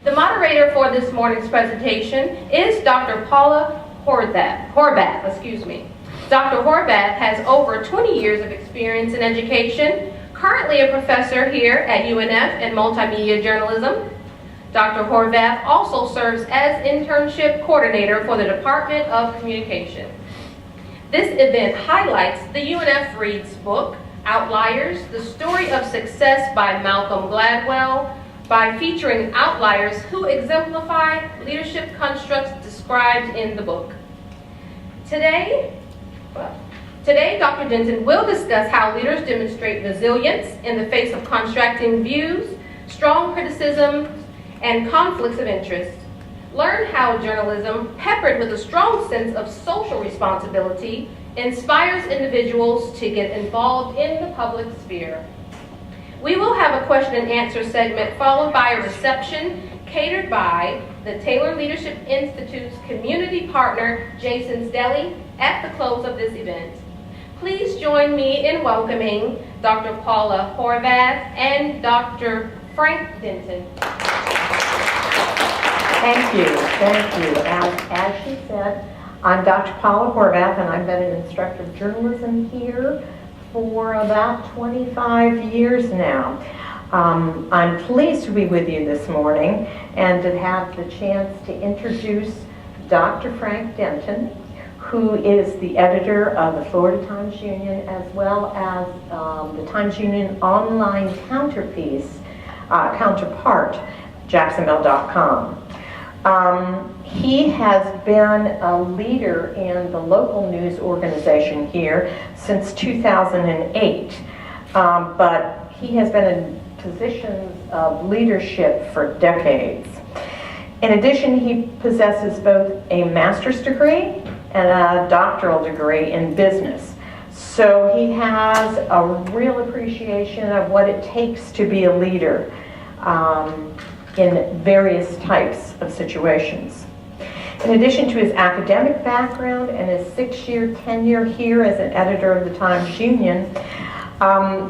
The moderator for this morning's presentation is Dr. Paula Horvath. Dr. Horvath has over 20 years of experience in education, currently a professor here at UNF in multimedia journalism. Dr. Horvath also serves as internship coordinator for the Department of Communication. This event highlights the UNF Reads book, Outliers, the Story of Success by Malcolm Gladwell, by featuring outliers who exemplify leadership constructs described in the book. Today, Dr. Denton will discuss how leaders demonstrate resilience in the face of contrasting views, strong criticism, and conflicts of interest. Learn how journalism, peppered with a strong sense of social responsibility, inspires individuals to get involved in the public sphere. We will have a question and answer segment followed by a reception catered by the Taylor Leadership Institute's community partner, Jason's Deli, at the close of this event. Please join me in welcoming Dr. Paula Horvath and Dr. Frank Denton. Thank you. As she said, I'm Dr. Paula Horvath, and I've been an instructor of journalism here for about 25 years now. I'm pleased to be with you this morning and to have the chance to introduce Dr. Frank Denton, who is the editor of the Florida Times-Union as well as the Times-Union online counterpart, Jacksonville.com. He has been a leader in the local news organization here since 2008, but he has been in positions of leadership for decades. In addition, he possesses both a master's degree and a doctoral degree in business. So he has a real appreciation of what it takes to be a leader in various types of situations. In addition to his academic background and his 6-year tenure here as an editor of the Times-Union,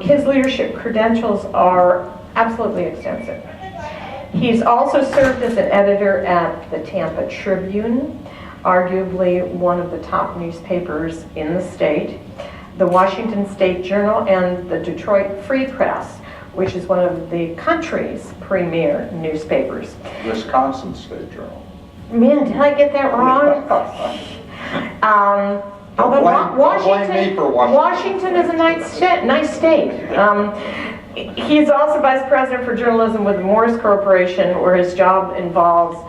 his leadership credentials are absolutely extensive. He's also served as an editor at the Tampa Tribune, arguably one of the top newspapers in the state, the Washington State Journal, and the Detroit Free Press, which is one of the country's premier newspapers. Wisconsin State Journal. Man, did I get that wrong? Although Washington is a nice state. He's also vice president for journalism with the Morris Corporation, where his job involves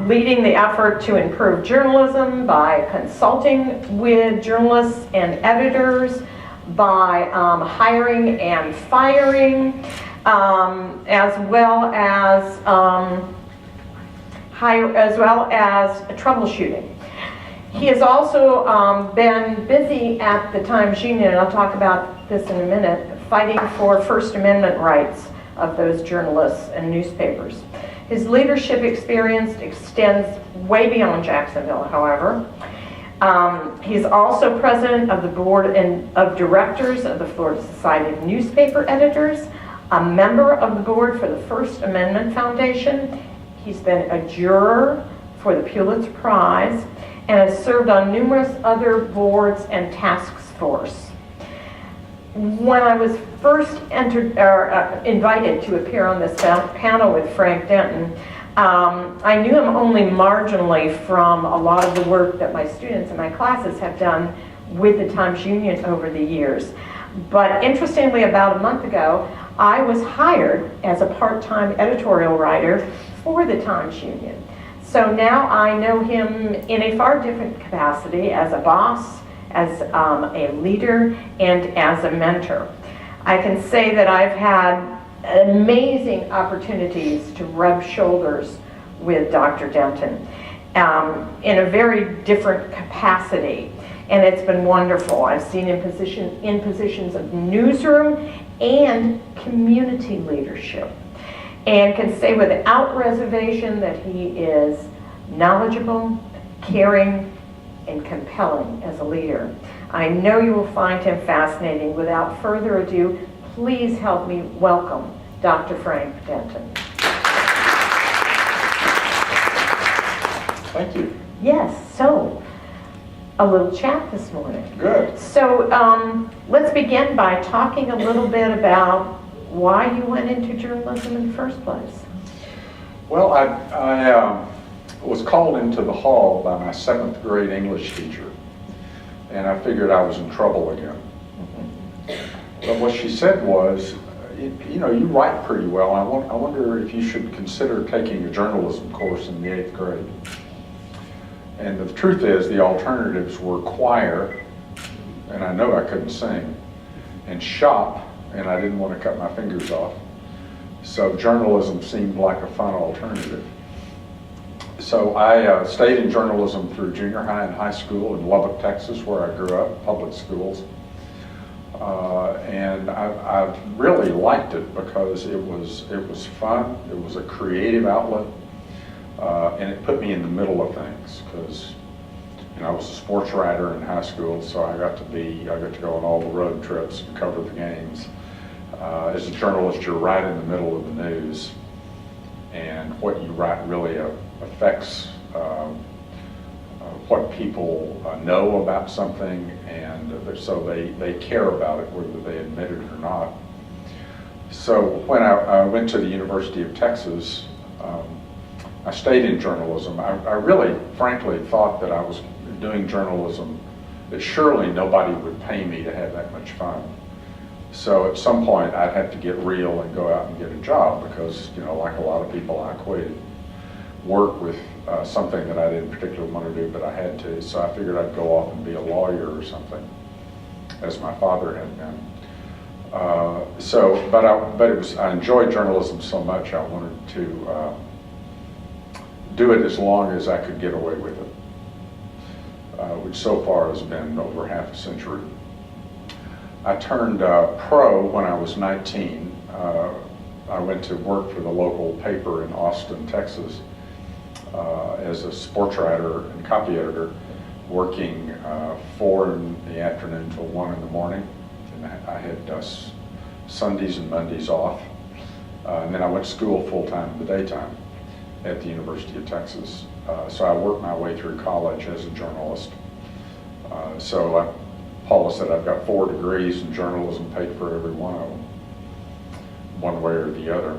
leading the effort to improve journalism by consulting with journalists and editors, by hiring and firing, as well as troubleshooting. He has also been busy at the Times-Union, and I'll talk about this in a minute, fighting for First Amendment rights of those journalists and newspapers. His leadership experience extends way beyond Jacksonville, however. He's also president of the board of directors of the Florida Society of Newspaper Editors, a member of the board for the First Amendment Foundation. He's been a juror for the Pulitzer Prize and has served on numerous other boards and task force. When I was first invited to appear on this panel with Frank Denton, I knew him only marginally from a lot of the work that my students in my classes have done with the Times-Union over the years. But interestingly, about a month ago, I was hired as a part-time editorial writer for the Times-Union. So now I know him in a far different capacity as a boss, as a leader, and as a mentor. I can say that I've had amazing opportunities to rub shoulders with Dr. Denton in a very different capacity, and it's been wonderful. I've seen him in positions of newsroom and community leadership, and can say without reservation that he is knowledgeable, caring, and compelling as a leader. I know you will find him fascinating. Without further ado, please help me welcome Dr. Frank Denton. Thank you. Yes, so a little chat this morning. Good. So let's begin by talking a little bit about why you went into journalism in the first place. Well, I was called into the hall by my 7th grade English teacher, and I figured I was in trouble again. But what she said was, you know, you write pretty well. I wonder if you should consider taking a journalism course in the 8th grade. And the truth is, the alternatives were choir, and I know I couldn't sing, and shop, and I didn't want to cut my fingers off. So journalism seemed like a fun alternative. So I stayed in journalism through junior high and high school in Lubbock, Texas, where I grew up, public schools. And I really liked it because it was fun, it was a creative outlet, and it put me in the middle of things because, you know, I was a sports writer in high school, so I got to go on all the road trips and cover the games. As a journalist, you're right in the middle of the news, and what you write really affects what people know about something, and so they care about it whether they admit it or not. So when I went to the University of Texas, I stayed in journalism. I really, frankly, thought that I was doing journalism, that surely nobody would pay me to have that much fun. So at some point I'd have to get real and go out and get a job because, you know, like a lot of people, I equated work with something that I didn't particularly want to do, but I had to. So I figured I'd go off and be a lawyer or something, as my father had been. I enjoyed journalism so much I wanted to do it as long as I could get away with it, which so far has been over half a century. I turned pro when I was 19. I went to work for the local paper in Austin, Texas, as a sports writer and copy editor, working 4 in the afternoon till 1 in the morning. And I had Sundays and Mondays off. And then I went to school full-time in the daytime at the University of Texas. So I worked my way through college as a journalist. Paula said I've got 4 degrees in journalism, paid for every one of them, one way or the other.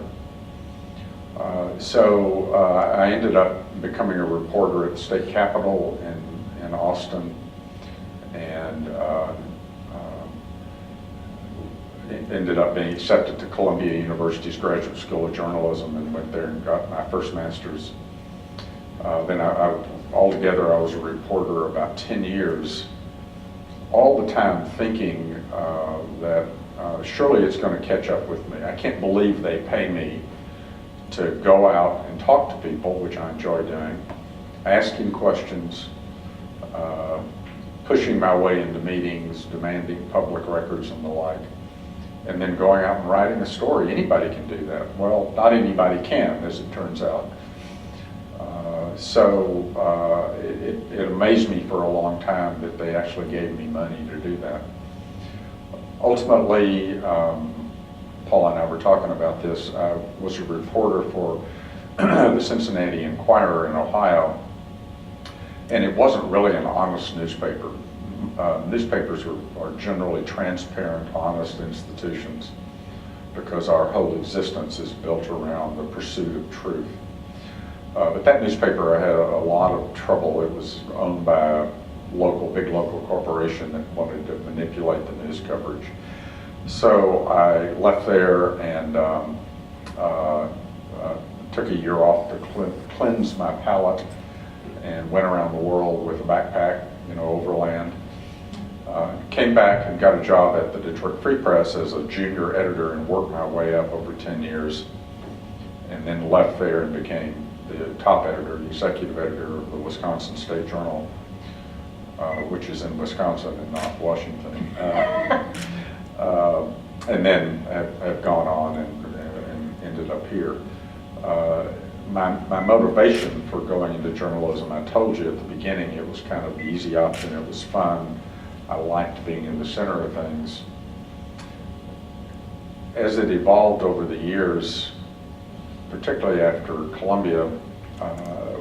I ended up becoming a reporter at the state capitol in Austin, and ended up being accepted to Columbia University's Graduate School of Journalism and went there and got my first master's. Altogether I was a reporter about 10 years, all the time thinking that surely it's going to catch up with me. I can't believe they pay me to go out and talk to people, which I enjoy doing, asking questions, pushing my way into meetings, demanding public records and the like, and then going out and writing a story. Anybody can do that. Well, not anybody can, as it turns out. It amazed me for a long time that they actually gave me money to do that. Ultimately, Paul and I were talking about this. I was a reporter for the Cincinnati Enquirer in Ohio, and it wasn't really an honest newspaper. Newspapers are generally transparent, honest institutions because our whole existence is built around the pursuit of truth. But that newspaper had a lot of trouble. It was owned by a big local corporation that wanted to manipulate the news coverage. So I left there and took a year off to cleanse my palate and went around the world with a backpack, overland. Came back and got a job at the Detroit Free Press as a junior editor and worked my way up over 10 years, and then left there and became the top editor, the executive editor of the Wisconsin State Journal, which is in Wisconsin and not Washington. And then have gone on and ended up here. My motivation for going into journalism, I told you at the beginning, it was kind of the easy option. It was fun. I liked being in the center of things. As it evolved over the years, particularly after Columbia,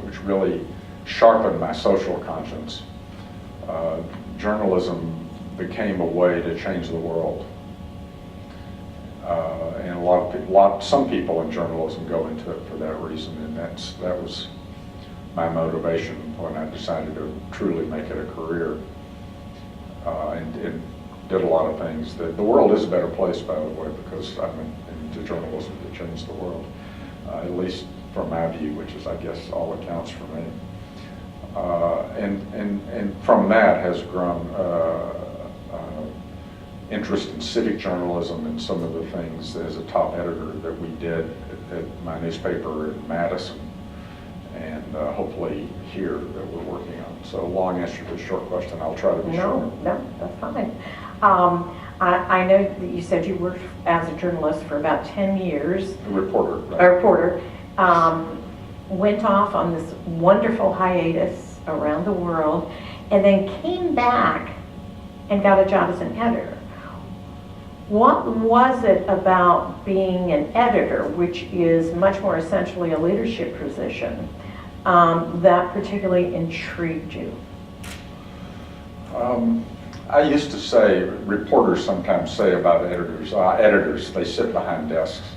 which really sharpened my social conscience. Journalism became a way to change the world. And some people in journalism go into it for that reason, and that was my motivation when I decided to truly make it a career. And did a lot of things that the world is a better place, by the way, because I'm into journalism to change the world, at least from my view, which is, I guess, all that counts for me. And from that has grown interest in civic journalism and some of the things as a top editor that we did at my newspaper in Madison, and hopefully here that we're working on. So long answer to a short question. I'll try to be short. No, that's fine. I know that you said you worked as a journalist for about 10 years. A reporter. Right? A reporter. Went off on this wonderful hiatus around the world, and then came back and got a job as an editor. What was it about being an editor, which is much more essentially a leadership position, that particularly intrigued you? I used to say, reporters sometimes say about editors, they sit behind desks,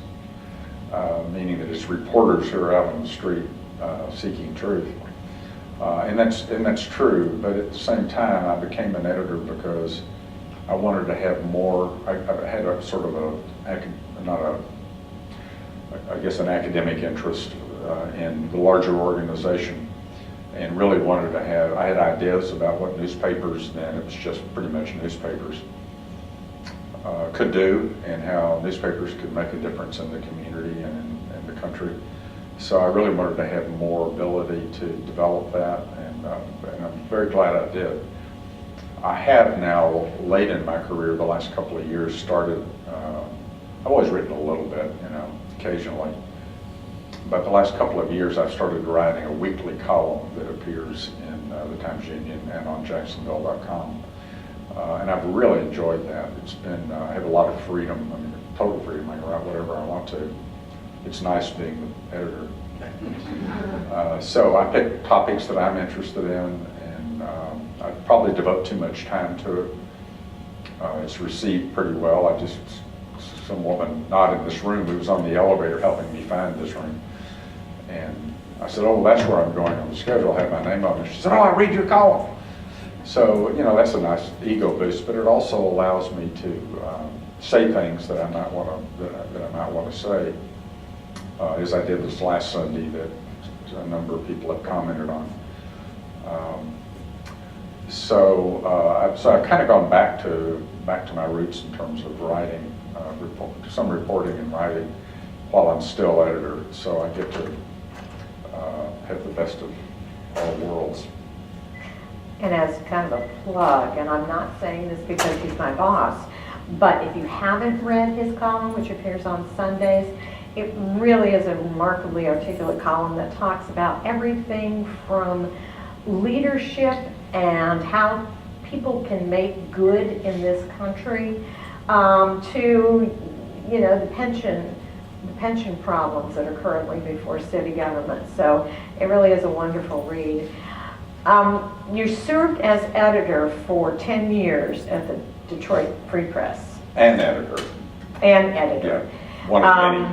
meaning that it's reporters who are out on the street seeking truth. And that's true, but at the same time, I became an editor because I wanted to have more. I had a sort of an academic interest in the larger organization, and really wanted to have. I had ideas about what newspapers, then it was just pretty much newspapers, could do, and how newspapers could make a difference in the community and in the country. So I really wanted to have more ability to develop that, and I'm very glad I did. I have now, late in my career, the last couple of years, started, I've always written a little bit, occasionally, but the last couple of years I've started writing a weekly column that appears in the Times-Union and on Jacksonville.com. And I've really enjoyed that. It's been, I have a lot of freedom, total freedom. I can write whatever I want to. It's nice being the editor. So I pick topics that I'm interested in, and I probably devote too much time to it. It's received pretty well. Some woman not in this room who was on the elevator helping me find this room. And I said, oh, that's where I'm going on the schedule. I have my name on it. She said, oh, I read your column. So, that's a nice ego boost, but it also allows me to say things that I might want to say, as I did this last Sunday that a number of people have commented on. So I've kind of gone back to my roots in terms of writing, some reporting and writing, while I'm still editor. So I get to have the best of all worlds. And as kind of a plug, and I'm not saying this because he's my boss, but if you haven't read his column, which appears on Sundays, it really is a remarkably articulate column that talks about everything from leadership and how people can make good in this country, to the pension problems that are currently before city government. So it really is a wonderful read. You served as editor for 10 years at the Detroit Free Press. And editor. Yeah, one of many.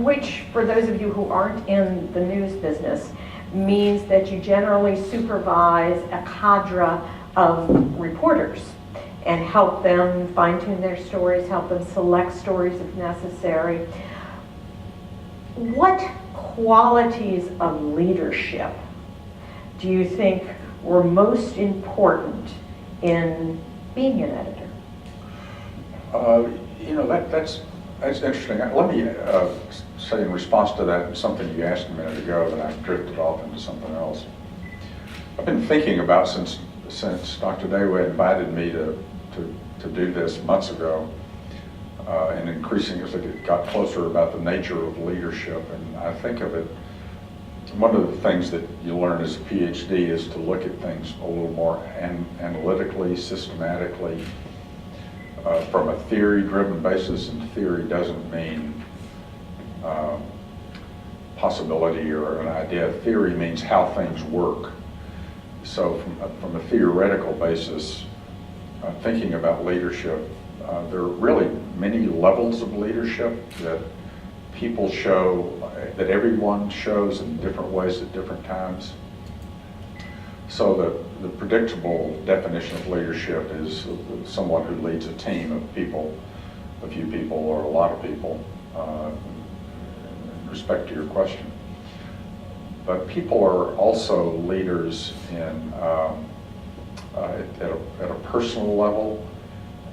Which, for those of you who aren't in the news business, means that you generally supervise a cadre of reporters and help them fine-tune their stories, help them select stories if necessary. What qualities of leadership do you think were most important in being an editor? That's interesting. Let me say in response to that, something you asked a minute ago that I drifted off into something else. I've been thinking about since Dr. Dayway invited me to do this months ago, and increasingly as it got closer about the nature of leadership. And I think of it, one of the things that you learn as a PhD is to look at things a little more analytically, systematically, from a theory-driven basis. And theory doesn't mean possibility or an idea. Theory means how things work. So from a theoretical basis, thinking about leadership, there are really many levels of leadership that people show, that everyone shows in different ways at different times. So the predictable definition of leadership is someone who leads a team of people, a few people or a lot of people, in respect to your question. But people are also leaders in at a personal level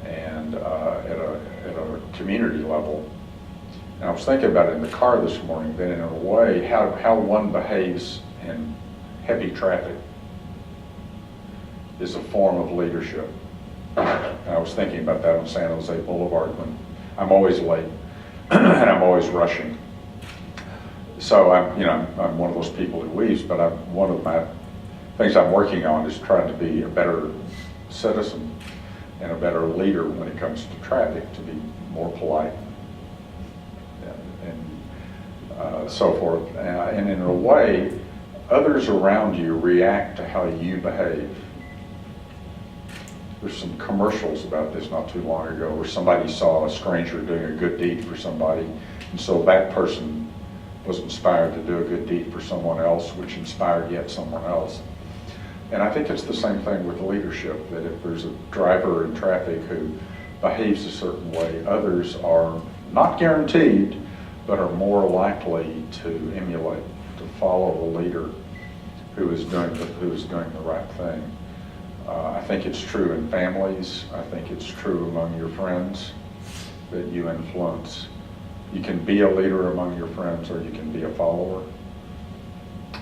and at a community level. And I was thinking about it in the car this morning, that in a way, how one behaves in heavy traffic is a form of leadership. And I was thinking about that on San Jose Boulevard when I'm always late and I'm always rushing. So I'm one of those people who leaves, but one of my things I'm working on is trying to be a better citizen and a better leader when it comes to traffic, to be more polite and so forth. And in a way, others around you react to how you behave. There's some commercials about this not too long ago where somebody saw a stranger doing a good deed for somebody, and so that person was inspired to do a good deed for someone else, which inspired yet someone else. And I think it's the same thing with leadership, that if there's a driver in traffic who behaves a certain way, others are not guaranteed, but are more likely to emulate, to follow the leader who is doing the right thing. I think it's true in families. I think it's true among your friends that you influence. You can be a leader among your friends, or you can be a follower.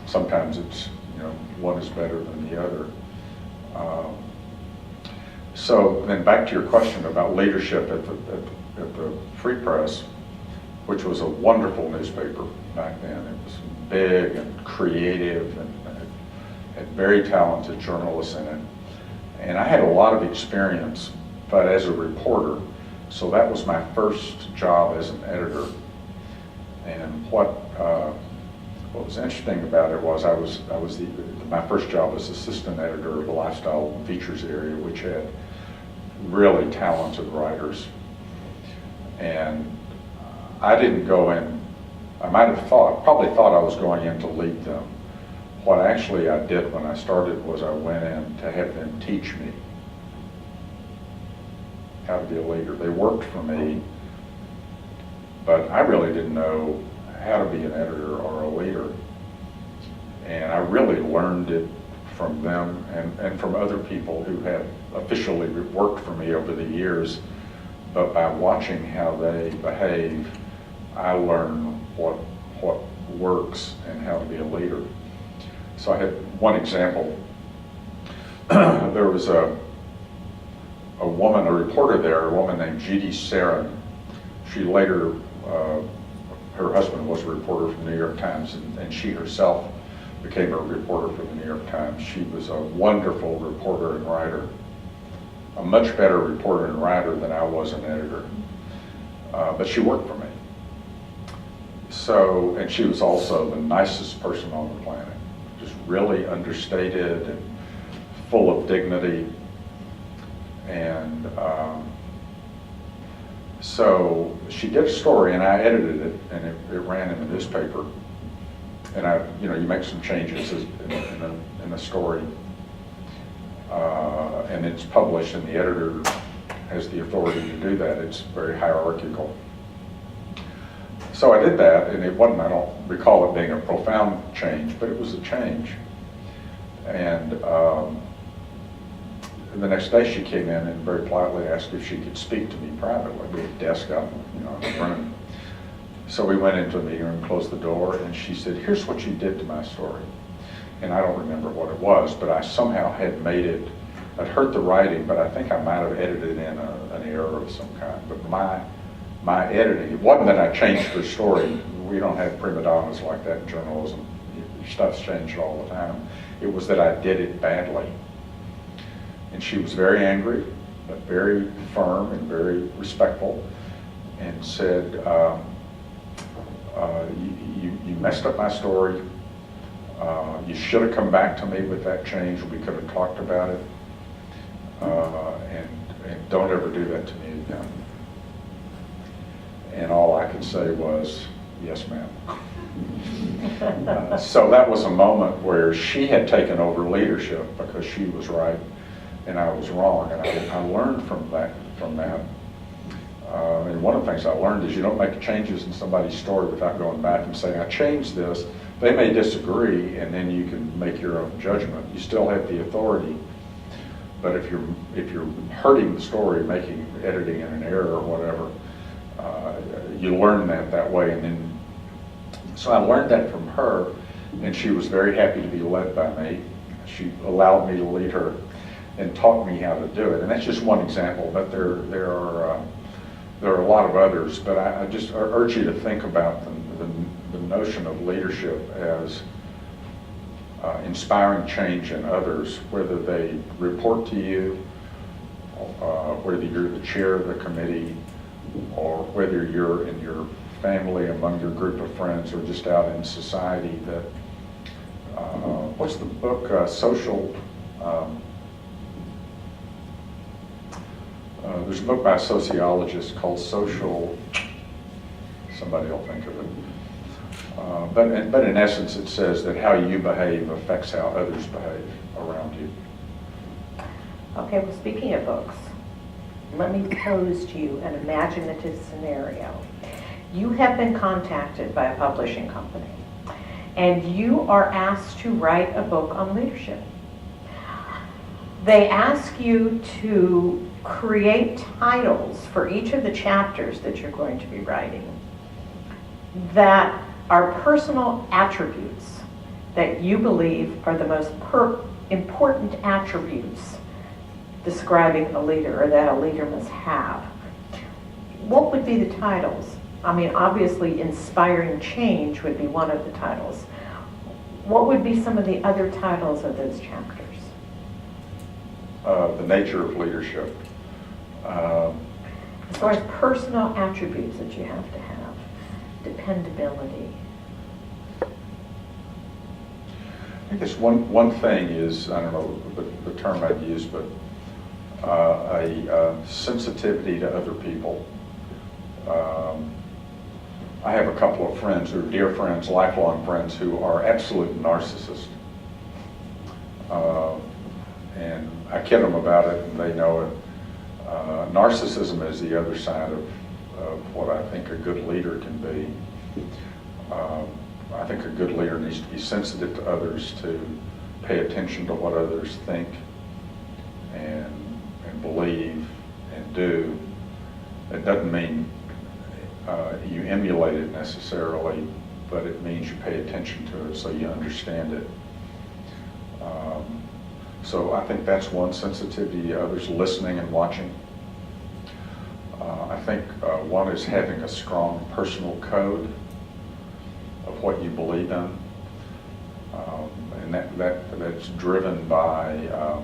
Sometimes it's, one is better than the other. So then back to your question about leadership at the Free Press, which was a wonderful newspaper back then. It was big and creative and had very talented journalists in it. And I had a lot of experience, but as a reporter. So that was my first job as an editor. And what was interesting about it was my first job was assistant editor of the lifestyle and features area, which had really talented writers. And I didn't go in, I probably thought I was going in to lead them. What actually I did when I started was I went in to have them teach me how to be a leader. They worked for me, but I really didn't know how to be an editor or a leader. And I really learned it from them and from other people who had officially worked for me over the years. But by watching how they behave, I learned what works and how to be a leader. So I had one example. There was a reporter there, a woman named Judy Sarin. She later, her husband was a reporter for the New York Times, and she herself became a reporter for the New York Times. She was a wonderful reporter and writer, a much better reporter and writer than I was an editor. But she worked for me. So, and she was also the nicest person on the planet, just really understated and full of dignity. And so she did a story, and I edited it, and it ran in the newspaper. And you make some changes in the story, and it's published, and the editor has the authority to do that. It's very hierarchical. So I did that, and it wasn't, I don't recall it being a profound change, but it was a change. And the next day she came in and very politely asked if she could speak to me privately. We had a desk out in the room. So we went into a meeting room, closed the door, and she said, "Here's what you did to my story." And I don't remember what it was, but I somehow had made it, I'd heard the writing, but I think I might have edited in an error of some kind. But my editing, it wasn't that I changed her story. We don't have prima donnas like that in journalism. Stuff's changed all the time. It was that I did it badly. And she was very angry, but very firm and very respectful, and said, You messed up my story. You should have come back to me with that change. We could have talked about it. And don't ever do that to me again. And all I could say was, yes, ma'am. So that was a moment where she had taken over leadership because she was right and I was wrong. And I learned from that. And one of the things I learned is you don't make changes in somebody's story without going back and saying, I changed this. They may disagree, and then you can make your own judgment. You still have the authority. But if you're hurting the story, editing in an error or whatever, you learn that way. And then, so I learned that from her, and she was very happy to be led by me. She allowed me to lead her and taught me how to do it. And that's just one example, but there are a lot of others. But I just urge you to think about the notion of leadership as inspiring change in others, whether they report to you, whether you're the chair of the committee, or whether you're in your family, among your group of friends, or just out in society. That what's the book? There's a book by a sociologist called Social. Somebody will think of it. But in essence, it says that how you behave affects how others behave around you. Okay, well, speaking of books, let me pose to you an imaginative scenario. You have been contacted by a publishing company, and you are asked to write a book on leadership. They ask you to create titles for each of the chapters that you're going to be writing that are personal attributes that you believe are the most important attributes describing a leader, or that a leader must have. What would be the titles? I mean, obviously, inspiring change would be one of the titles. What would be some of the other titles of those chapters? The nature of leadership. As far as personal attributes that you have to have, dependability. I guess one thing is, I don't know the term I'd use, but a sensitivity to other people. I have a couple of friends who are dear friends, lifelong friends, who are absolute narcissists. And I kid them about it, and they know it. Narcissism is the other side of what I think a good leader can be. I think a good leader needs to be sensitive to others, to pay attention to what others think and believe and do. It doesn't mean you emulate it necessarily, but it means you pay attention to it so you understand it. So I think that's one sensitivity. Others listening and watching. I think one is having a strong personal code of what you believe in, and that's driven by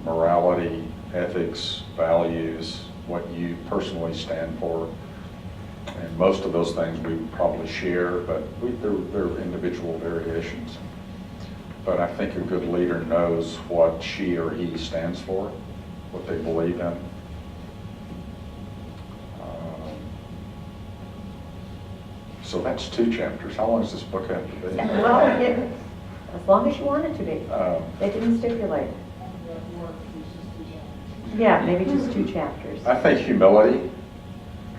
morality, ethics, values, what you personally stand for. And most of those things we would probably share, but there are individual variations. But I think a good leader knows what she or he stands for, what they believe in. So that's 2 chapters. How long does this book have to be? Well, as long as you want it to be. They didn't stipulate. Yeah, maybe just 2 chapters. I think humility,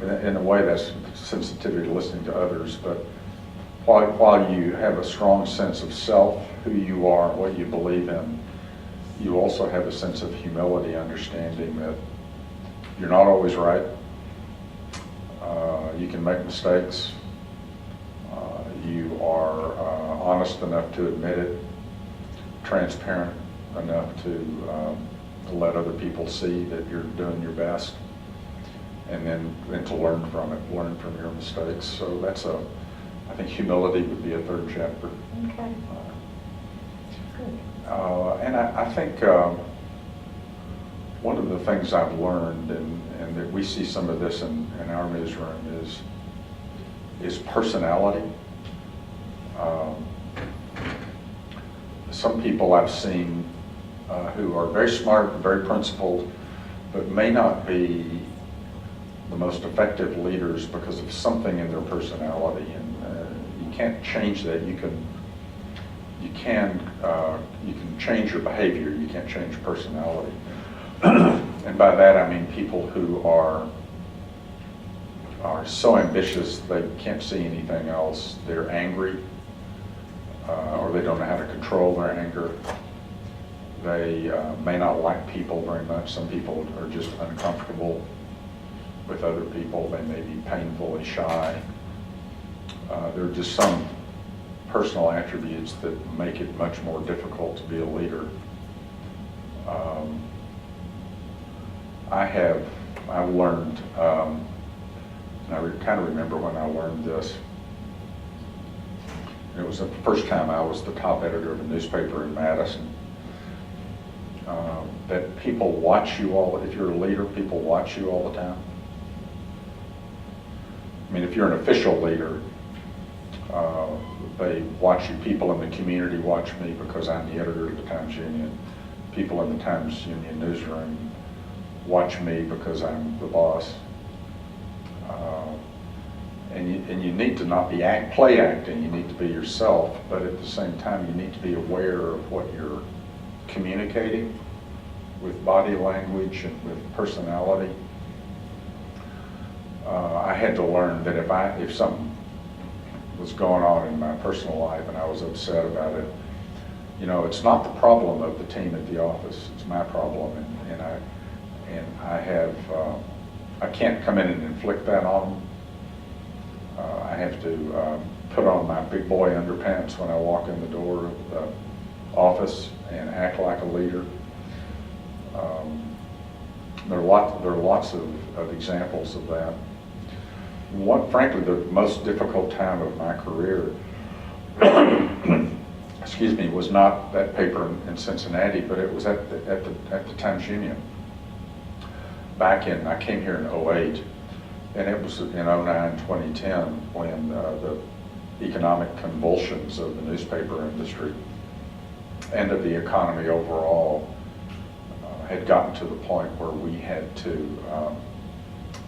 in a way that's sensitivity to listening to others, but while you have a strong sense of self, who you are, what you believe in, you also have a sense of humility, understanding that you're not always right. You can make mistakes. You are honest enough to admit it, transparent enough to let other people see that you're doing your best, and then to learn from it, learn from your mistakes. So I think humility would be a 3rd chapter. Okay. Good. And I think one of the things I've learned, and that we see some of this in our newsroom, is is personality. Some people I've seen who are very smart, very principled, but may not be the most effective leaders because of something in their personality, and you can't change that. You can change your behavior. You can't change your personality. And by that I mean people who are so ambitious they can't see anything else. They're angry, or they don't know how to control their anger. They may not like people very much. Some people are just uncomfortable with other people. They may be painfully shy. There are just some personal attributes that make it much more difficult to be a leader. I've learned, and I kind of remember when I learned this. It was the first time I was the top editor of a newspaper in Madison. That people watch you if you're a leader, people watch you all the time. I mean, if you're an official leader, they watch you. People in the community watch me because I'm the editor of the Times Union. People in the Times Union newsroom watch me because I'm the boss. And you need to not be play acting, you need to be yourself, but at the same time you need to be aware of what you're communicating with body language and with personality. I had to learn that if something was going on in my personal life and I was upset about it, it's not the problem of the team at the office, it's my problem, and I can't come in and inflict that on them. I have to put on my big boy underpants when I walk in the door of the office and act like a leader. There are lots of examples of that. Frankly, the most difficult time of my career, excuse me, was not that paper in Cincinnati, but it was at the Times Union. I came here in 2008, and it was in 2009, 2010 when the economic convulsions of the newspaper industry and of the economy overall had gotten to the point where we had to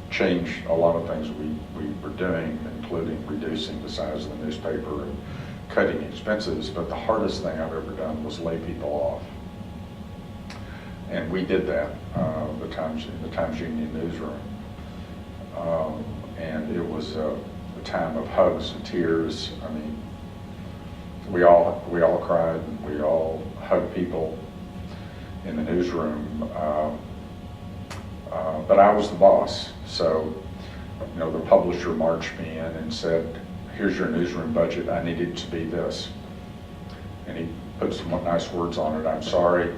change a lot of things we were doing, including reducing the size of the newspaper and cutting expenses. But the hardest thing I've ever done was lay people off. And we did that, the Times Union newsroom. And it was a time of hugs and tears. I mean, we all cried, and we all hugged people in the newsroom. But I was the boss, so the publisher marched me in and said, "Here's your newsroom budget. I need it to be this." And he put some nice words on it. "I'm sorry,"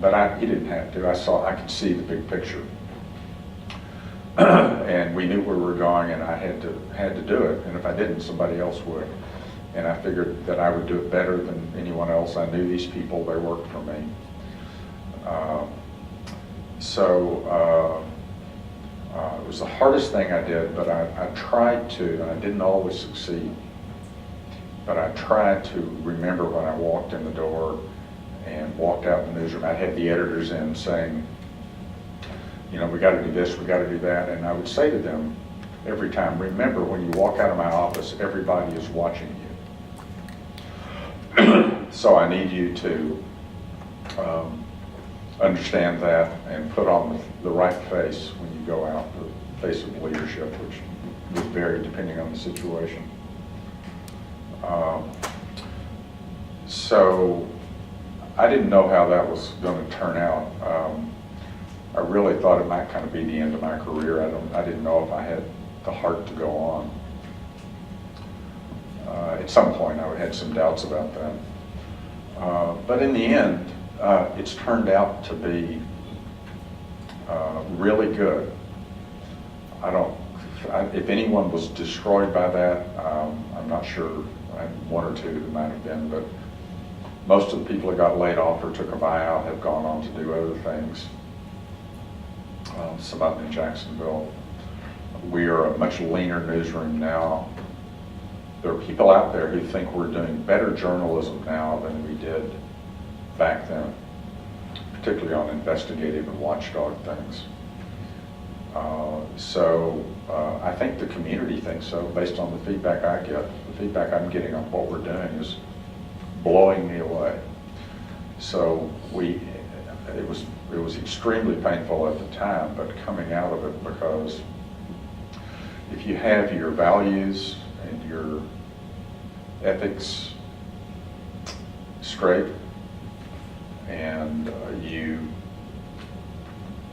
but he didn't have to. I could see the big picture, and we knew where we were going, and I had to do it. And if I didn't, somebody else would. And I figured that I would do it better than anyone else. I knew these people; they worked for me. It was the hardest thing I did, but I tried to, and I didn't always succeed, but I tried to remember when I walked in the door and walked out in the newsroom. I'd have the editors in saying, we got to do this, we got to do that, and I would say to them every time, remember, when you walk out of my office, everybody is watching you. So I need you to understand that and put on the right face when you go out, the face of leadership, which would vary depending on the situation. So I didn't know how that was going to turn out. I really thought it might kind of be the end of my career. I didn't know if I had the heart to go on. At some point I had some doubts about that. But in the end, it's turned out to be really good. If anyone was destroyed by that, I'm not sure. I had one or two that might have been, but most of the people that got laid off or took a buyout have gone on to do other things. Some up in Jacksonville. We are a much leaner newsroom now. There are people out there who think we're doing better journalism now than we did back then, particularly on investigative and watchdog things. I think the community thinks so, based on the feedback I get. The feedback I'm getting on what we're doing is blowing me away. So it was extremely painful at the time, but coming out of it, because if you have your values and your ethics straight, and you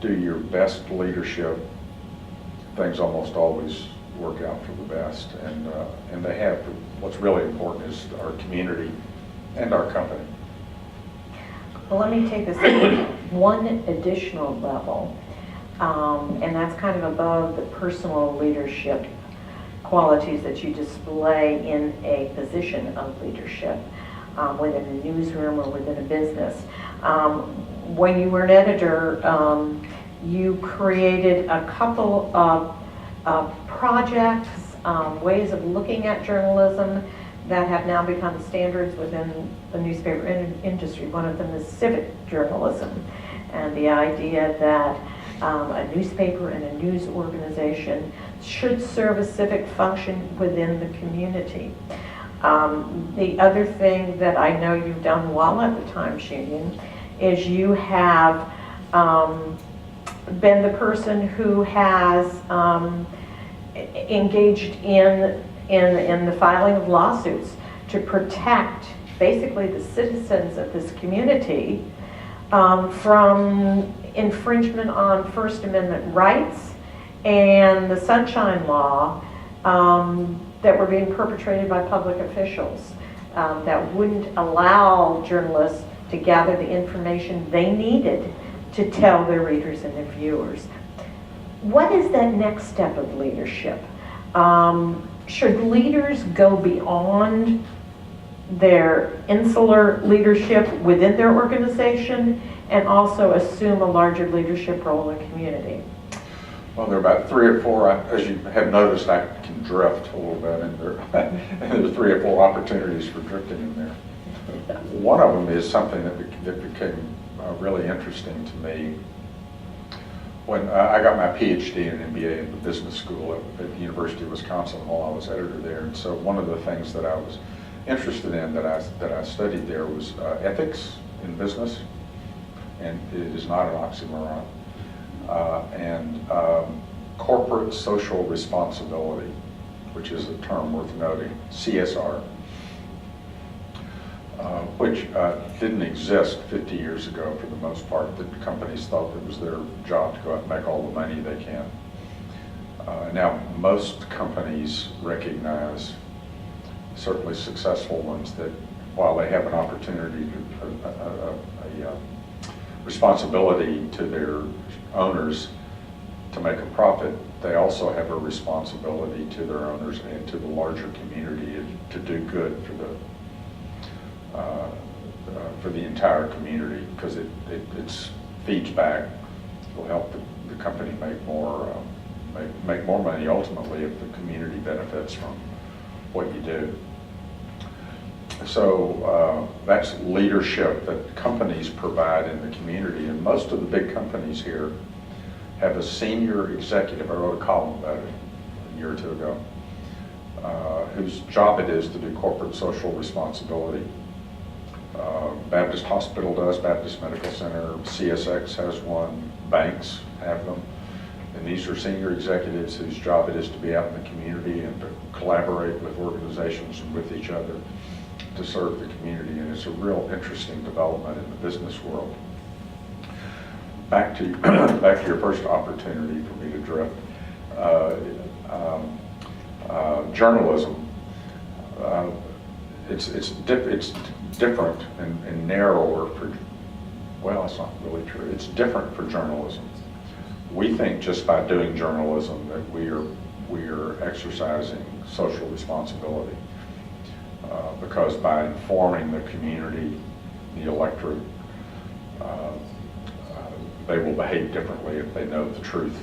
do your best leadership, things almost always work out for the best. And they have. What's really important is our community and our company. Well, let me take this one additional level, and that's kind of above the personal leadership qualities that you display in a position of leadership within a newsroom or within a business. When you were an editor, you created a couple of projects, ways of looking at journalism that have now become standards within the newspaper industry. One of them is civic journalism, and the idea that a newspaper and a news organization should serve a civic function within the community. The other thing that I know you've done well at the Times Union is you have been the person who has engaged in the filing of lawsuits to protect basically the citizens of this community from infringement on First Amendment rights and the Sunshine Law that were being perpetrated by public officials that wouldn't allow journalists to gather the information they needed to tell their readers and their viewers. What is that next step of leadership? Should leaders go beyond their insular leadership within their organization and also assume a larger leadership role in the community? Well, there are about 3 or 4, as you have noticed, I can drift a little bit, and there are 3 or 4 opportunities for drifting in there. One of them is something that became really interesting to me when I got my PhD and MBA in the business school at the University of Wisconsin while I was editor there. And so one of the things that I was interested in that I studied there was ethics in business, and it is not an oxymoron, and corporate social responsibility, which is a term worth noting, CSR. Which didn't exist 50 years ago for the most part. The companies thought it was their job to go out and make all the money they can. Now, most companies recognize, certainly successful ones, that while they have an opportunity, a responsibility to their owners to make a profit, they also have a responsibility to their owners and to the larger community to do good for the entire community, because it feeds back. It'll help the company make more money ultimately if the community benefits from what you do. So that's leadership that companies provide in the community, and most of the big companies here have a senior executive. I wrote a column about it a year or 2 ago, whose job it is to do corporate social responsibility. Baptist Hospital does, Baptist Medical Center, CSX has one, banks have them. And these are senior executives whose job it is to be out in the community and to collaborate with organizations and with each other to serve the community. And it's a real interesting development in the business world. Back to your first opportunity for me to drift. Journalism. It's different and narrower for, well, it's not really true. It's different for journalism. We think just by doing journalism that we are exercising social responsibility, because by informing the community, the electorate, they will behave differently if they know the truth,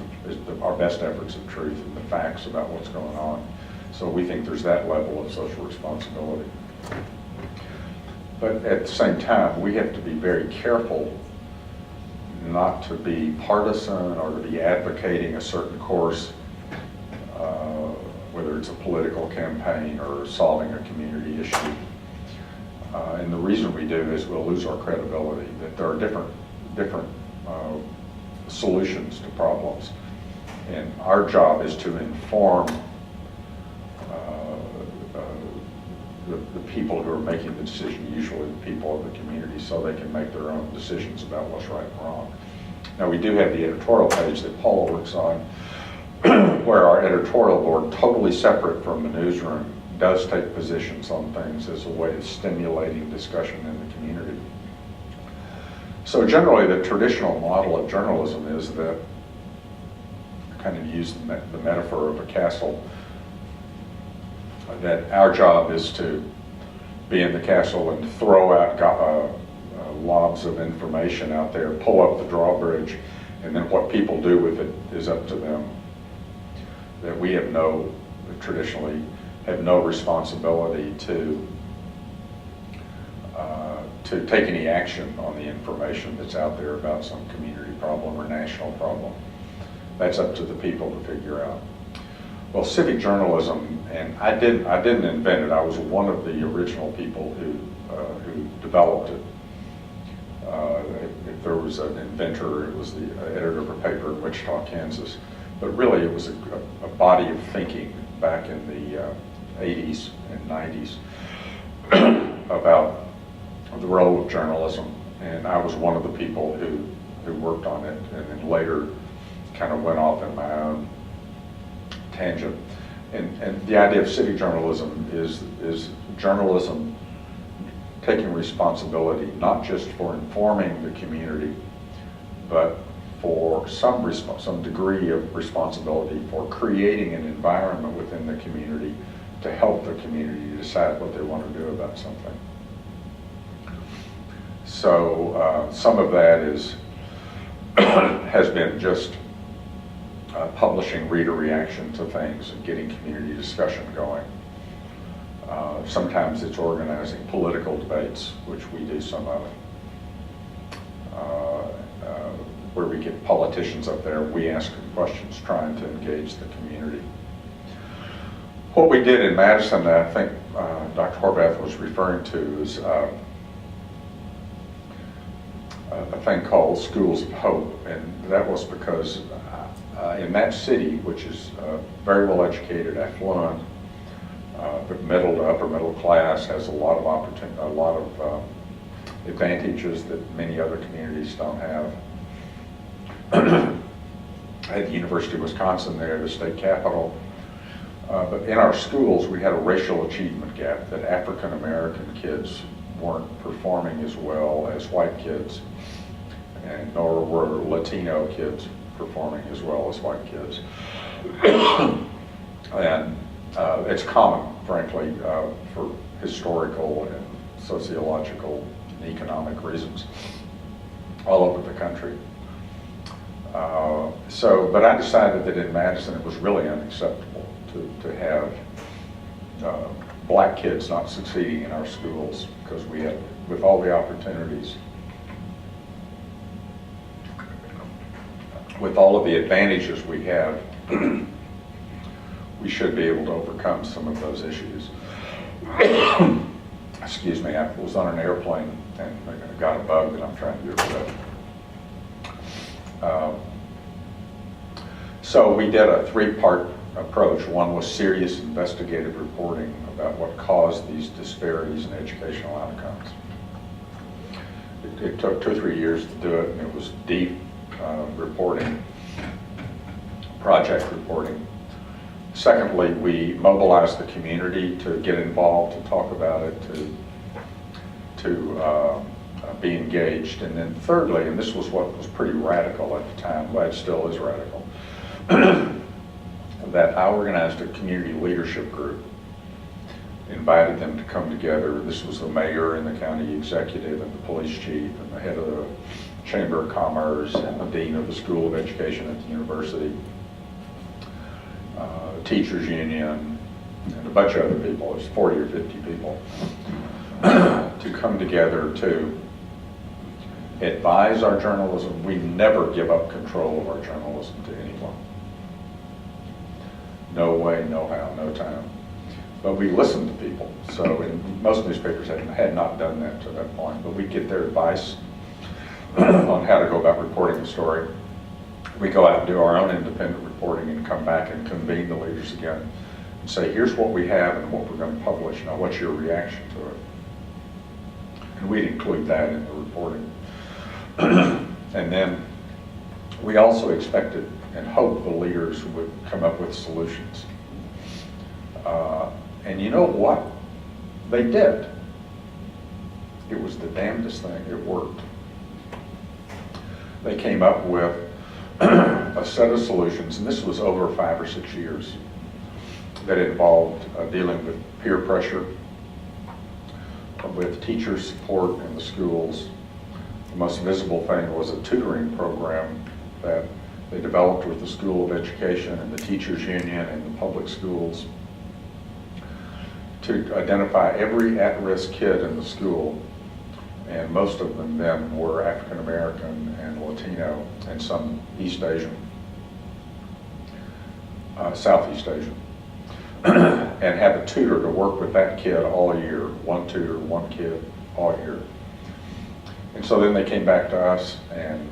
our best efforts of truth and the facts about what's going on. So we think there's that level of social responsibility. But at the same time, we have to be very careful not to be partisan or to be advocating a certain course, whether it's a political campaign or solving a community issue. And the reason we do is we'll lose our credibility, that there are different solutions to problems. And our job is to inform the people who are making the decision, usually the people of the community, so they can make their own decisions about what's right and wrong. Now, we do have the editorial page that Paula works on, where our editorial board, totally separate from the newsroom, does take positions on things as a way of stimulating discussion in the community. So generally, the traditional model of journalism is that, kind of use the metaphor of a castle, that our job is to be in the castle and throw out lobs of information out there, pull up the drawbridge, and then what people do with it is up to them. That we have traditionally have no responsibility to take any action on the information that's out there about some community problem or national problem. That's up to the people to figure out. Well, civic journalism, and I didn't invent it. I was one of the original people who developed it. If there was an inventor, it was the editor of a paper in Wichita, Kansas. But really, it was a body of thinking back in the 80s and 90s about the role of journalism. And I was one of the people who worked on it, and then later kind of went off in my own tangent. And the idea of civic journalism is journalism taking responsibility, not just for informing the community, but for some degree of responsibility for creating an environment within the community to help the community decide what they want to do about something. So some of that has been just publishing reader reaction to things and getting community discussion going. Sometimes it's organizing political debates, which we do some of. Where we get politicians up there, we ask them questions trying to engage the community. What we did in Madison that I think Dr. Horvath was referring to is a thing called Schools of Hope, and that was because in that city, which is very well educated, affluent, but middle to upper middle class, has a lot of opportunity, a lot of advantages that many other communities don't have. I had the University of Wisconsin there, the state capital, but in our schools we had a racial achievement gap, that African American kids weren't performing as well as white kids, and nor were Latino kids performing as well as white kids. And it's common, frankly, for historical and sociological and economic reasons all over the country. But I decided that in Madison it was really unacceptable to have black kids not succeeding in our schools, because we had, with all the opportunities, with all of the advantages we have, we should be able to overcome some of those issues. Excuse me, I was on an airplane and I got a bug that I'm trying to get rid of. So we did a three-part approach. One was serious investigative reporting about what caused these disparities in educational outcomes. It took 2 or 3 years to do it, and it was deep reporting, project reporting. Secondly, we mobilized the community to get involved, to talk about it, to be engaged. And then thirdly, and this was what was pretty radical at the time, but it still is radical, that I organized a community leadership group, invited them to come together. This was the mayor and the county executive and the police chief and the head of the Chamber of Commerce and the Dean of the School of Education at the university, Teachers Union, and a bunch of other people. There's 40 or 50 people to come together to advise our journalism. We never give up control of our journalism to anyone. No way, no how, no time. But we listen to people. So most newspapers had not done that to that point. But we get their advice on how to go about reporting the story. We go out and do our own independent reporting and come back and convene the leaders again and say, here's what we have and what we're going to publish. Now, what's your reaction to it? And we'd include that in the reporting. And then we also expected and hoped the leaders would come up with solutions. And you know what? They did. It was the damnedest thing. It worked. They came up with a set of solutions, and this was over 5 or 6 years, that involved dealing with peer pressure, with teacher support in the schools. The most visible thing was a tutoring program that they developed with the School of Education and the Teachers Union and the public schools to identify every at-risk kid in the school, and most of them then were African American and Latino and some East Asian, Southeast Asian, and have a tutor to work with that kid all year, one tutor, one kid all year. And so then they came back to us, and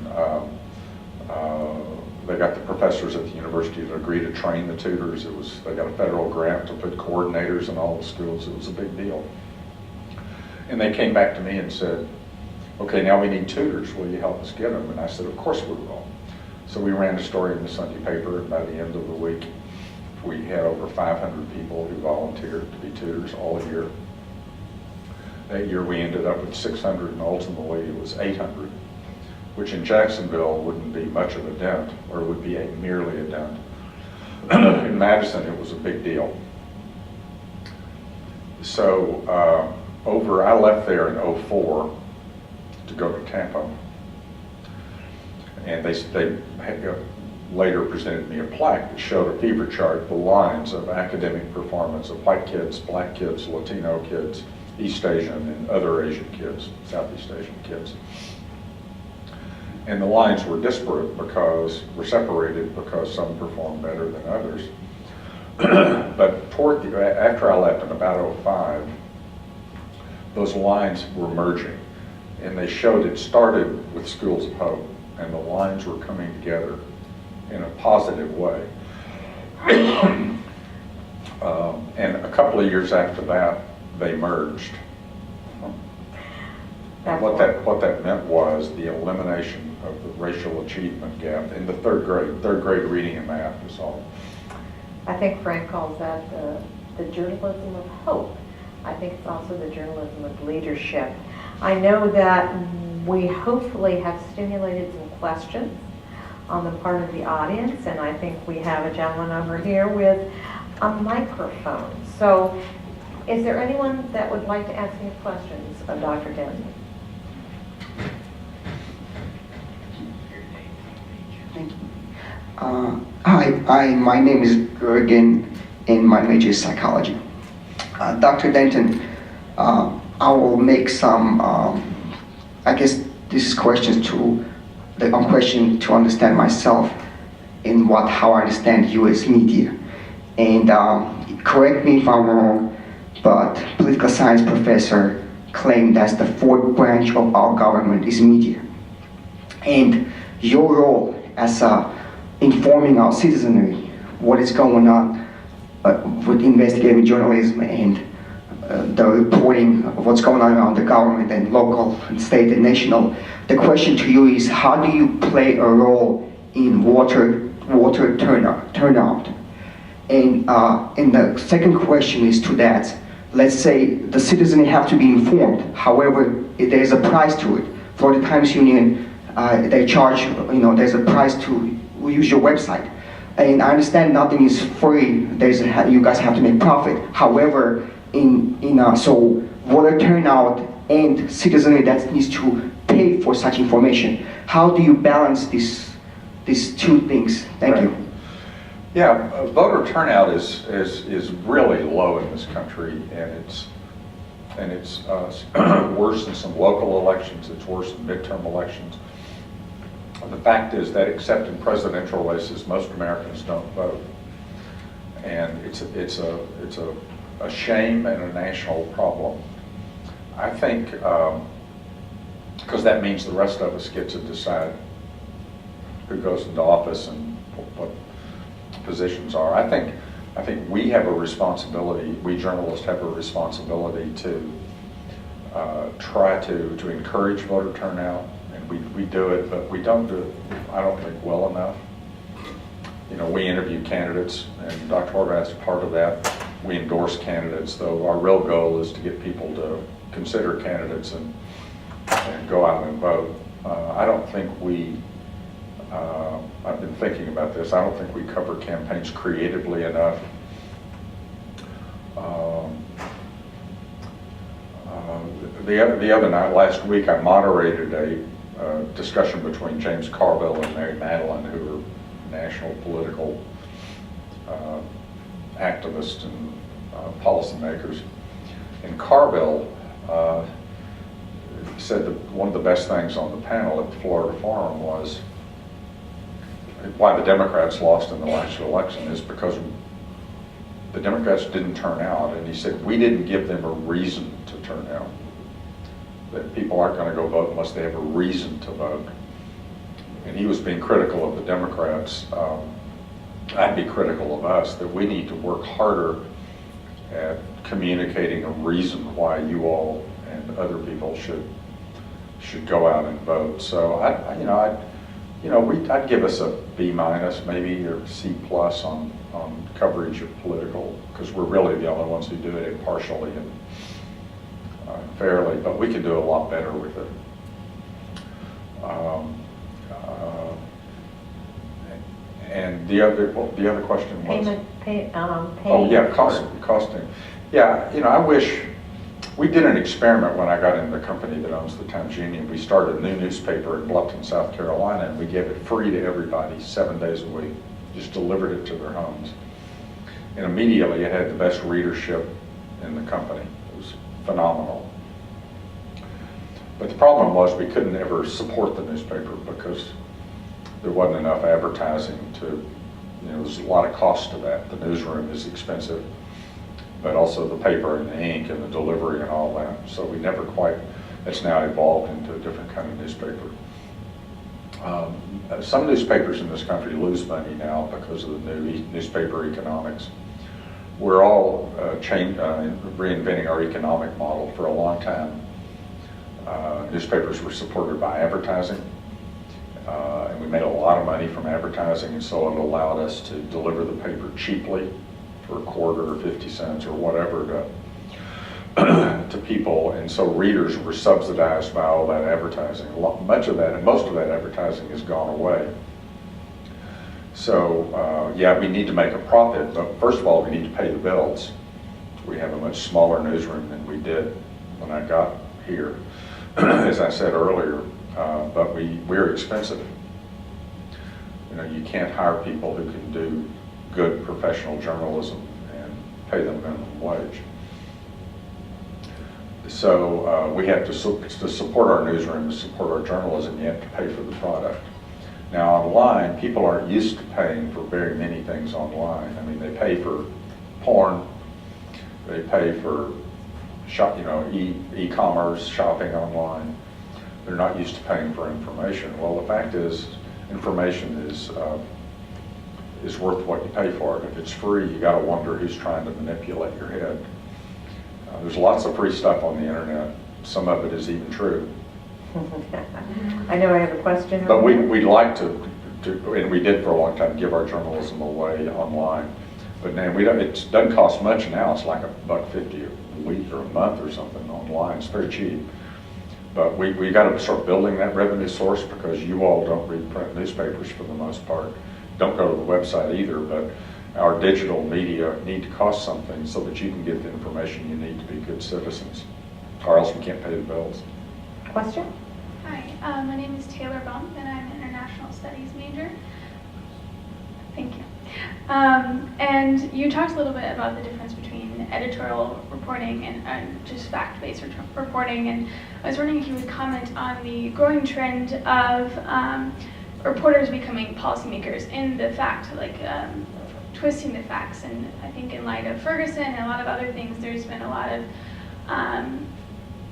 they got the professors at the university to agree to train the tutors. They got a federal grant to put coordinators in all the schools. It was a big deal. And they came back to me and said, okay, now we need tutors. Will you help us get them? And I said, of course we will. So we ran a story in the Sunday paper, and by the end of the week, we had over 500 people who volunteered to be tutors all year. That year we ended up with 600, and ultimately it was 800, which in Jacksonville wouldn't be much of a dent, or would be merely a dent. In Madison, it was a big deal. So I left there in 2004 to go to Tampa, and they later presented me a plaque that showed a fever chart, the lines of academic performance of white kids, black kids, Latino kids, East Asian and other Asian kids, Southeast Asian kids. And the lines were disparate were separated because some performed better than others. But after I left in about 2005, those lines were merging. And they showed it started with Schools of Hope, and the lines were coming together in a positive way. And a couple of years after that, they merged. And what that meant was the elimination of the racial achievement gap in the third grade reading and math is all. I think Frank calls that the journalism of hope. I think it's also the journalism of leadership. I know that we hopefully have stimulated some questions on the part of the audience, and I think we have a gentleman over here with a microphone. So is there anyone that would like to ask any questions of Dr. Denton? Thank you. Hi, my name is Gergen, and my major is psychology. Dr. Denton, I will make some, I guess this is questions I'm questioning to understand myself in how I understand U.S. media. And correct me if I'm wrong, but political science professor claimed that the fourth branch of our government is media. And your role as informing our citizenry what is going on with investigative journalism and the reporting of what's going on around the government and local and state and national. The question to you is, how do you play a role in water turnout? And the second question is to that. Let's say the citizens have to be informed. However, there's a price to it. For the Times Union, they charge, there's a price to use your website. And I understand nothing is free. You guys have to make profit. However, so voter turnout and citizenry that needs to pay pay for such information. How do you balance these two things? Thank you. Yeah, voter turnout is really low in this country, and it's worse in some local elections. It's worse in midterm elections. The fact is that except in presidential races, most Americans don't vote, and it's a shame and a national problem. I think because that means the rest of us get to decide who goes into office and what positions are. I think we have a responsibility. We journalists have a responsibility to try to encourage voter turnout. We do it, but we don't do it, I don't think, well enough. You know, we interview candidates, and Dr. Horvath's part of that. We endorse candidates, though our real goal is to get people to consider candidates and go out and vote. I don't think I've been thinking about this, I don't think we cover campaigns creatively enough. The other night, last week, I moderated a discussion between James Carville and Mary Madeline, who are national political activists and policymakers. And Carville said that one of the best things on the panel at the Florida Forum was why the Democrats lost in the last election is because the Democrats didn't turn out. And he said, we didn't give them a reason to turn out. That people aren't going to go vote unless they have a reason to vote. And he was being critical of the Democrats. I'd be critical of us, that we need to work harder at communicating a reason why you all and other people should go out and vote. So I'd give us a B- maybe, or C+ on coverage of political, because we're really the only ones who do it impartially and fairly, but we can do a lot better with it. And the other question was? Oh yeah, costing. Yeah, I wish, we did an experiment when I got in the company that owns the Times-Union. We started a new newspaper in Bluffton, South Carolina, and we gave it free to everybody 7 days a week, just delivered it to their homes. And immediately it had the best readership in the company. It was phenomenal. But the problem was we couldn't ever support the newspaper because there wasn't enough advertising to, there's a lot of cost to that. The newsroom is expensive, but also the paper and the ink and the delivery and all that. So we never quite, it's now evolved into a different kind of newspaper. Some newspapers in this country lose money now because of the new newspaper economics. We're all reinventing our economic model. For a long time, newspapers were supported by advertising, and we made a lot of money from advertising, and so it allowed us to deliver the paper cheaply for a quarter or 50 cents or whatever to people, and so readers were subsidized by all that advertising. Most of that advertising has gone away. So yeah, we need to make a profit, but first of all, we need to pay the bills. We have a much smaller newsroom than we did when I got here, as I said earlier, but we're expensive. You can't hire people who can do good professional journalism and pay them minimum wage. So we have to support our newsroom, to support our journalism, you have to pay for the product. Now online, people aren't used to paying for very many things online. I mean, they pay for porn, they pay for e-commerce, shopping online. They're not used to paying for information. Well, the fact is, information is worth what you pay for it. If it's free, you got to wonder who's trying to manipulate your head. There's lots of free stuff on the internet. Some of it is even true. I know I have a question. But we'd like to, and we did for a long time, give our journalism away online. But now it doesn't cost much now. It's like $1.50 a week or a month or something online. It's very cheap. But we got to start building that revenue source, because you all don't read print newspapers for the most part. Don't go to the website either, but our digital media need to cost something so that you can get the information you need to be good citizens, or else we can't pay the bills. Question? Hi, My name is Taylor Bump, and I'm an international studies major. Thank you. And you talked a little bit about the difference between editorial reporting and just fact-based reporting, and I was wondering if you would comment on the growing trend of reporters becoming policymakers in the fact, like twisting the facts. And I think in light of Ferguson and a lot of other things, there's been a lot of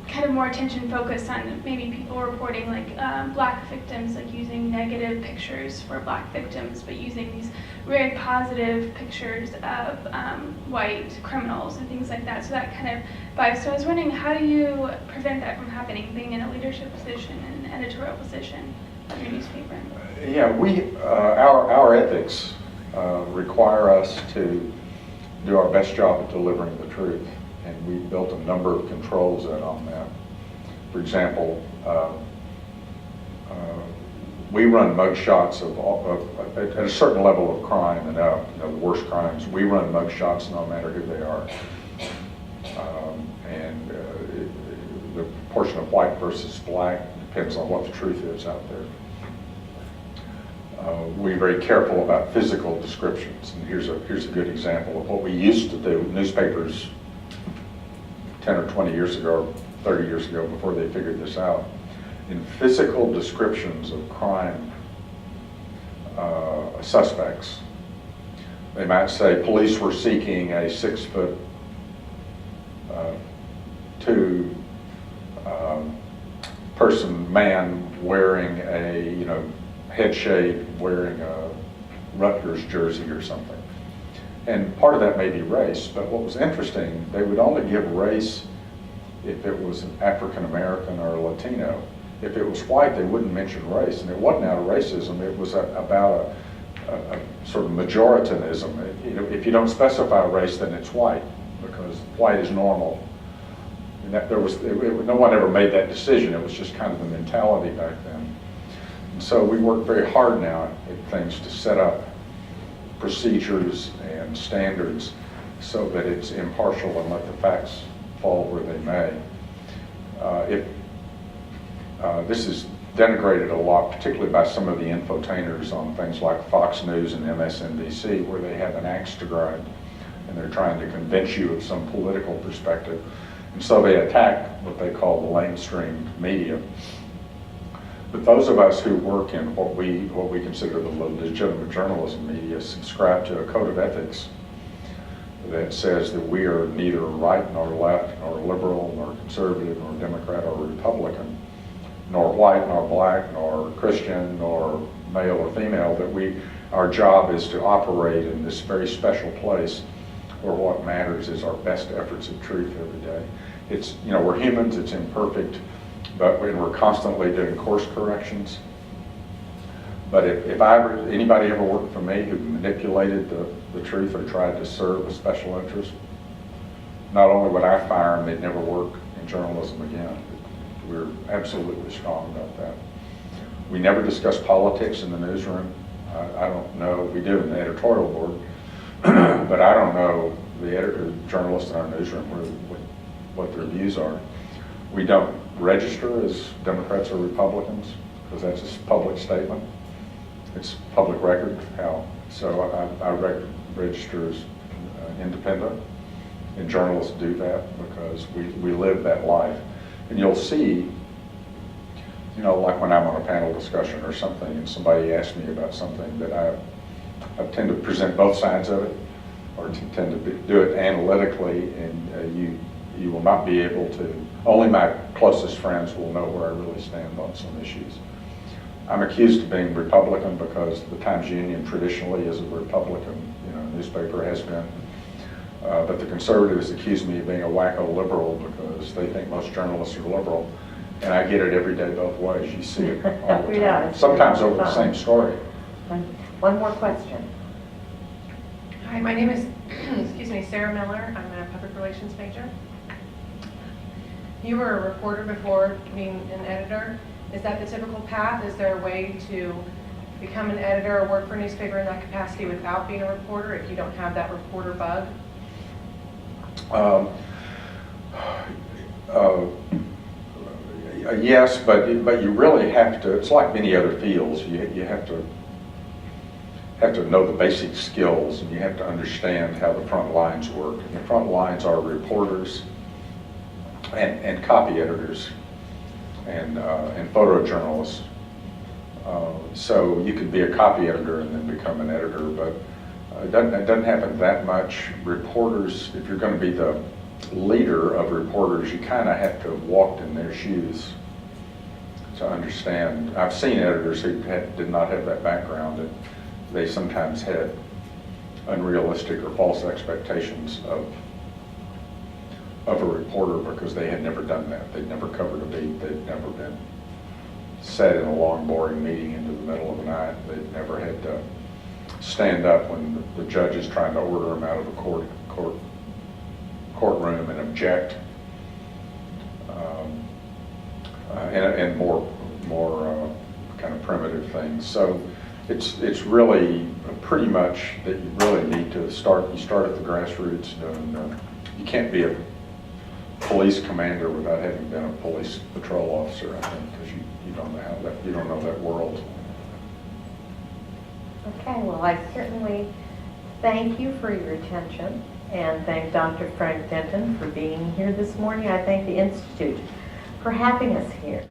kind of more attention focused on maybe people reporting like black victims, like using negative pictures for black victims, but using these very positive pictures of white criminals and things like that. So that kind of bias. So I was wondering, how do you prevent that from happening, being in a leadership position and an editorial position of your newspaper? Yeah, our ethics require us to do our best job at delivering the truth, and we built a number of controls in on that. For example, we run mugshots at a certain level of crime and up, the worst crimes. We run mugshots no matter who they are, and the proportion of white versus black depends on what the truth is out there. We're very careful about physical descriptions, and here's a good example of what we used to do. Newspapers 10 or 20 years ago, 30 years ago, before they figured this out, in physical descriptions of crime suspects, they might say police were seeking a 6'2" person, man wearing a head shade, wearing a Rutgers jersey or something. And part of that may be race, but what was interesting, they would only give race if it was an African American or a Latino. If it was white, they wouldn't mention race, and it wasn't out of racism. It was about a sort of majoritanism. If you don't specify race, then it's white, because white is normal. And no one ever made that decision. It was just kind of the mentality back then. And so we work very hard now at things to set up procedures and standards so that it's impartial and let the facts fall where they may. This is denigrated a lot, particularly by some of the infotainers on things like Fox News and MSNBC, where they have an axe to grind and they're trying to convince you of some political perspective. And so they attack what they call the mainstream media. But those of us who work in what we consider the legitimate journalism media subscribe to a code of ethics that says that we are neither right nor left, nor liberal, nor conservative, nor Democrat or Republican, nor white, nor black, nor Christian, nor male or female, that our job is to operate in this very special place where what matters is our best efforts at truth every day. It's, we're humans, it's imperfect, but we're constantly doing course corrections. But if anybody ever worked for me who manipulated the truth or tried to serve a special interest, not only would I fire them, they'd never work in journalism again. We're absolutely strong about that. We never discuss politics in the newsroom. I don't know, we do in the editorial board, but I don't know the journalists in our newsroom what their views are. We don't register as Democrats or Republicans, because that's a public statement. It's public record. So I register as independent, and journalists do that because we live that life. And you'll see, like when I'm on a panel discussion or something, and somebody asks me about something, that I tend to present both sides of it, or tend to do it analytically, and you will not be able to. Only my closest friends will know where I really stand on some issues. I'm accused of being Republican because the Times-Union traditionally is a Republican newspaper, has been. But the conservatives accuse me of being a wacko liberal because they think most journalists are liberal. And I get it every day both ways. You see it all the time. Yeah, sometimes over the same story. One more question. Hi, my name is Sarah Miller. I'm a public relations major. You were a reporter before being an editor. Is that the typical path? Is there a way to become an editor or work for a newspaper in that capacity without being a reporter if you don't have that reporter bug? Yes, but you really have to, it's like many other fields, you have to know the basic skills, and you have to understand how the front lines work. And the front lines are reporters and copy editors and photojournalists. So you could be a copy editor and then become an editor, but it doesn't happen that much. Reporters, if you're going to be the leader of reporters, you kind of have to have walked in their shoes to understand. I've seen editors who did not have that background, and they sometimes had unrealistic or false expectations of a reporter because they had never done that. They'd never covered a beat. They'd never been sat in a long, boring meeting into the middle of the night. They'd never had to stand up when the judge is trying to order them out of a courtroom and object, and more kind of primitive things. So it's really pretty much that you really need to start. You start at the grassroots. You can't be a police commander without having been a police patrol officer, I think, because you don't know how that, you don't know that world. Okay, well, I certainly thank you for your attention, and thank Dr. Frank Denton for being here this morning. I thank the Institute for having us here.